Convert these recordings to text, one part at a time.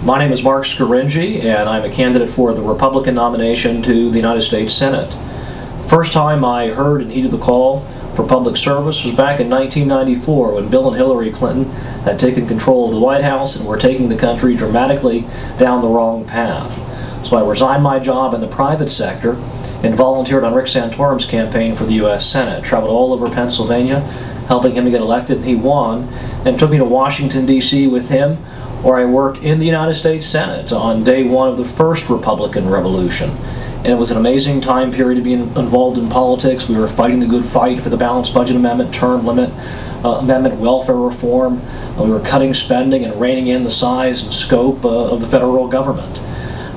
My name is Mark Scaringi, and I'm a candidate for the Republican nomination to the United States Senate. First time I heard and heeded the call for public service was back in 1994 when Bill and Hillary Clinton had taken control of the White House and were taking the country dramatically down the wrong path. So I resigned my job in the private sector and volunteered on Rick Santorum's campaign for the U.S. Senate. Traveled all over Pennsylvania, helping him to get elected, and he won, and took me to Washington, D.C. with him, where I worked in the United States Senate on day one of the first Republican Revolution. And it was an amazing time period to be involved in politics. We were fighting the good fight for the balanced budget amendment, term limit amendment, welfare reform. We were cutting spending and reining in the size and scope of the federal government.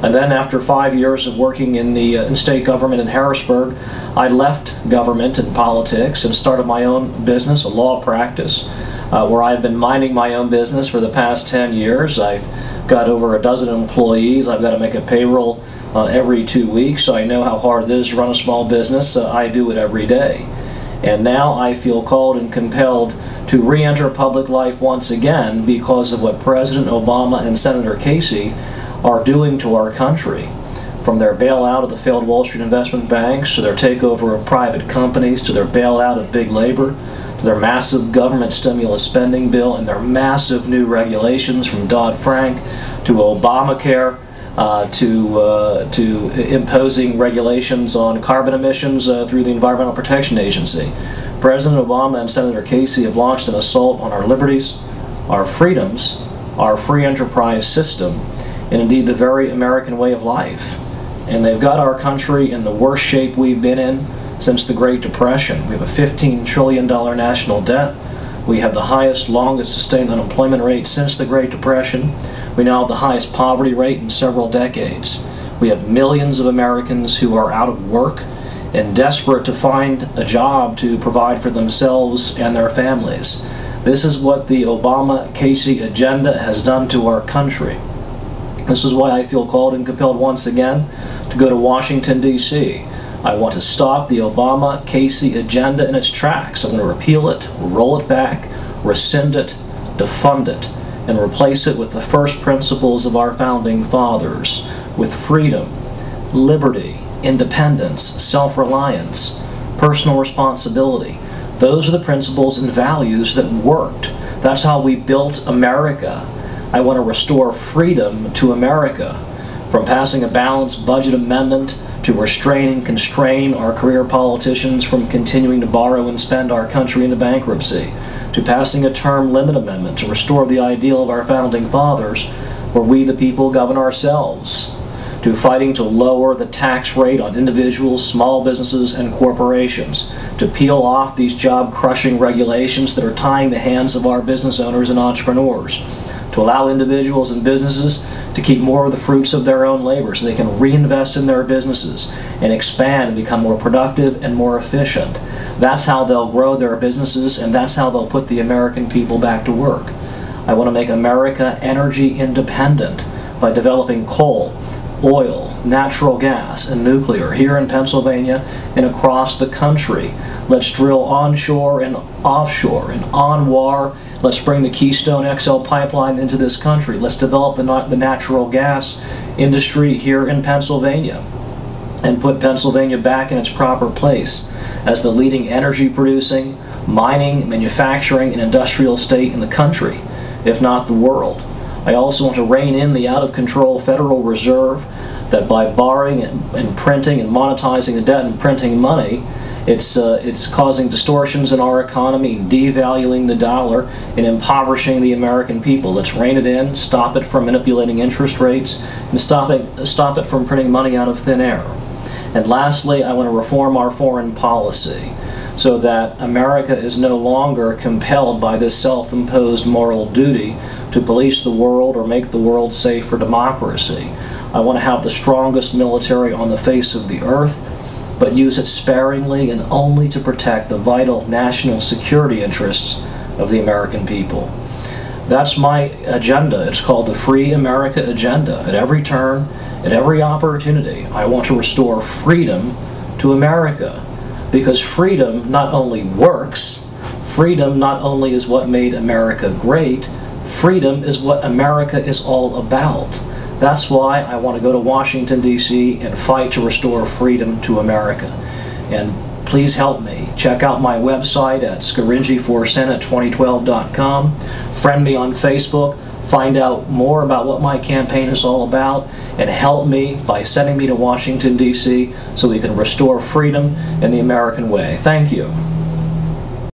And then after 5 years of working in state government in Harrisburg, I left government and politics and started my own business, a law practice, where I've been minding my own business for the past 10 years. I've got over a dozen employees. I've got to make a payroll every 2 weeks, so I know how hard it is to run a small business. I do it every day. And now I feel called and compelled to re-enter public life once again because of what President Obama and Senator Casey are doing to our country. From their bailout of the failed Wall Street investment banks, to their takeover of private companies, to their bailout of big labor, to their massive government stimulus spending bill, and their massive new regulations from Dodd-Frank to Obamacare, to imposing regulations on carbon emissions through the Environmental Protection Agency. President Obama and Senator Casey have launched an assault on our liberties, our freedoms, our free enterprise system, and indeed the very American way of life. And they've got our country in the worst shape we've been in since the Great Depression. We have a $15 trillion national debt. We have the highest, longest sustained unemployment rate since the Great Depression. We now have the highest poverty rate in several decades. We have millions of Americans who are out of work and desperate to find a job to provide for themselves and their families. This is what the Obama-Casey agenda has done to our country. This is why I feel called and compelled once again to go to Washington, D.C. I want to stop the Obama-Casey agenda in its tracks. I'm going to repeal it, roll it back, rescind it, defund it, and replace it with the first principles of our founding fathers, with freedom, liberty, independence, self-reliance, personal responsibility. Those are the principles and values that worked. That's how we built America. I want to restore freedom to America, from passing a balanced budget amendment to restrain and constrain our career politicians from continuing to borrow and spend our country into bankruptcy, to passing a term limit amendment to restore the ideal of our founding fathers, where we the people govern ourselves, to fighting to lower the tax rate on individuals, small businesses, and corporations, to peel off these job-crushing regulations that are tying the hands of our business owners and entrepreneurs, to allow individuals and businesses to keep more of the fruits of their own labor so they can reinvest in their businesses and expand and become more productive and more efficient. That's how they'll grow their businesses, and that's how they'll put the American people back to work. I want to make America energy independent by developing coal, oil, natural gas, and nuclear here in Pennsylvania and across the country. Let's drill onshore and offshore and on-war. Let's bring the Keystone XL pipeline into this country. Let's develop the natural gas industry here in Pennsylvania and put Pennsylvania back in its proper place as the leading energy producing, mining, manufacturing, and industrial state in the country, if not the world. I also want to rein in the out-of-control Federal Reserve that by borrowing and printing and monetizing the debt and printing money, it's causing distortions in our economy, devaluing the dollar, and impoverishing the American people. Let's rein it in, stop it from manipulating interest rates, and stop it from printing money out of thin air. And lastly, I want to reform our foreign policy so that America is no longer compelled by this self-imposed moral duty to police the world or make the world safe for democracy. I want to have the strongest military on the face of the earth, but use it sparingly and only to protect the vital national security interests of the American people. That's my agenda. It's called the Free America Agenda. At every turn, at every opportunity, I want to restore freedom to America, because freedom not only works, freedom not only is what made America great, Freedom is what America is all about. That's why I want to go to Washington, D.C. and fight to restore freedom to America. And please help me. Check out my website at scaringi4senate2012.com. Friend me on Facebook. Find out more about what my campaign is all about, and help me by sending me to Washington, D.C. so we can restore freedom in the American way. Thank you.